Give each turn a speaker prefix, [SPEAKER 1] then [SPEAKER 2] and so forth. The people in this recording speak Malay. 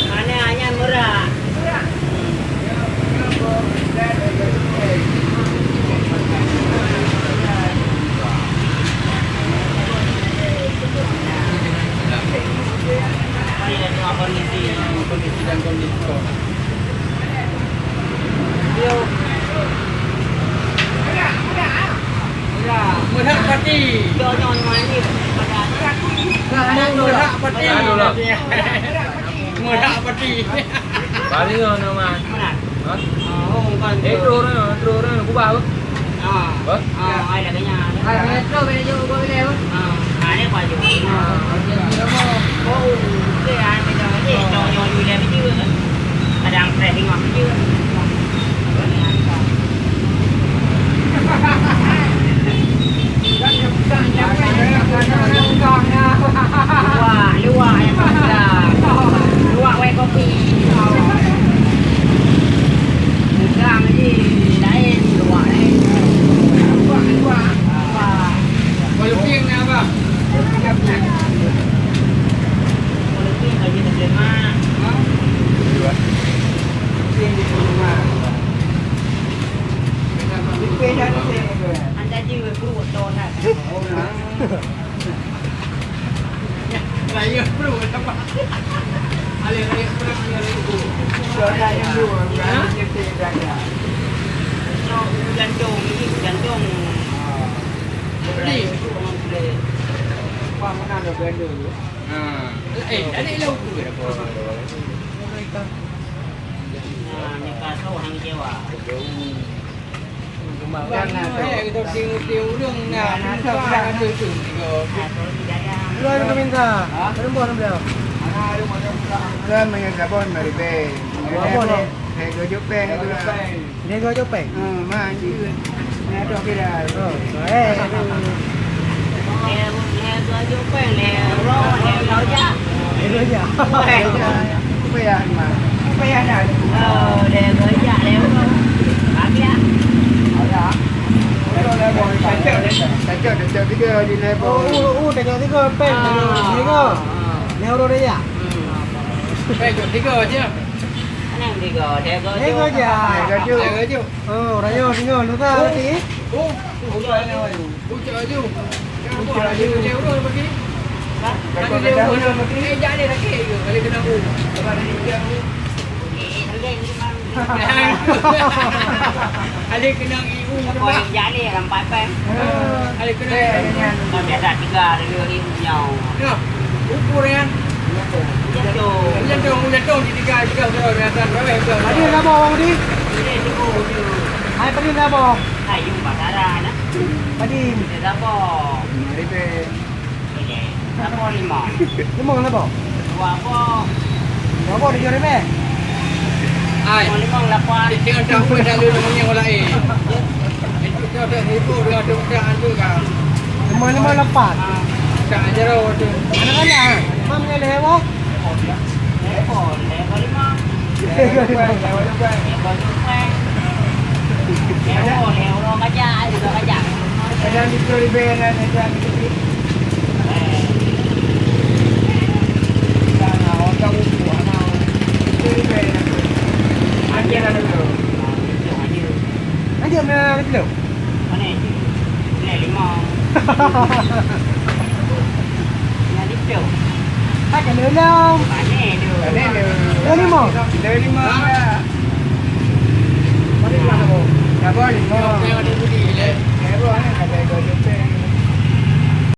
[SPEAKER 1] Ada hanya murah. Kondisi dan kondisi murah pati. Jangan main murah pati. Murah pati.
[SPEAKER 2] Paling ono mas.
[SPEAKER 1] Oh, bukan.
[SPEAKER 2] Itu orang aku bawa.
[SPEAKER 1] Ai là cái nhà. Metro bên chỗ có cái đâu? Này qua chỗ. Cái ai bây giờ cái trò nhồi nhồi lên chứ. Là đang rẻ đi ngọt chứ. Luak quay kopi. Làm cái gì đấy luak đấy. Kalau piang ni apa? Kalau piang lagi terjema. Piang di rumah. Anda juga perlu tona. Oh nah. Saya perlu apa? Alih-alih perang itu. Sudah yang dua, berani tidak ada. Jantung. Beli. Apa mana ada brand dulu? Dari lâu tu dah apa? Ni kau hang Jawa. Jangan kita tiu รื่องnak ada tu juga. Lu ada minta. Perempuan beliau. Kan mengagapon maribe. Apa ni? Nego Jepang itu lah. Nego Jepang. Mandi. Nego kira. Oh, Nego Jepang, Nego Loja. Nego Loja. Apa ya mah? Apa ya dah? Oh, Nego Loja, Nego. Apa ya? Ada. Nego tiga di level. Nego tiga pen. Nego Loja. Nego tiga aja. Nang tiga, Nego aja. Nego aja. Oh, Rayo tinggal lu tak tadi? Ucap aja. Ucap aja urus pergi. Lagi dia urus pergi. Jangan dia lagi. Kali kena u. Apa ada dia u? Ada kena iu. Kau yang jadi rampai pen. Ada kena. Kau biasa 3,000 nhau. Nah, ukuran. Jantung di tiga kalau biasa berapa? Tadi dah bawa tadi. Hai tadi dah bawa. Hai yung pasaran. Tadi dah bawa. Mari pe. Ini. Apa lima? Lima dah bawa. Dua apa di jari pe? Ai. Lima lapan. Tinggal campur dalam yang lain. Itu ada ibu ada tu kan. Lima lapan. Cak jero tu. Anak-anak. Mamnya lewo. Lewo lima. Lewo kaca juga kaca. Ada di Floribel ada di. Sana orang upu anak. Floribel. Anjir ada tu. Anjir mana tu? Mana itu? Ni lima. Ni tu. Ada belum? Ada lima. Ada lima. Mari mana bu? Apa lima? Ada budi le. Ada ada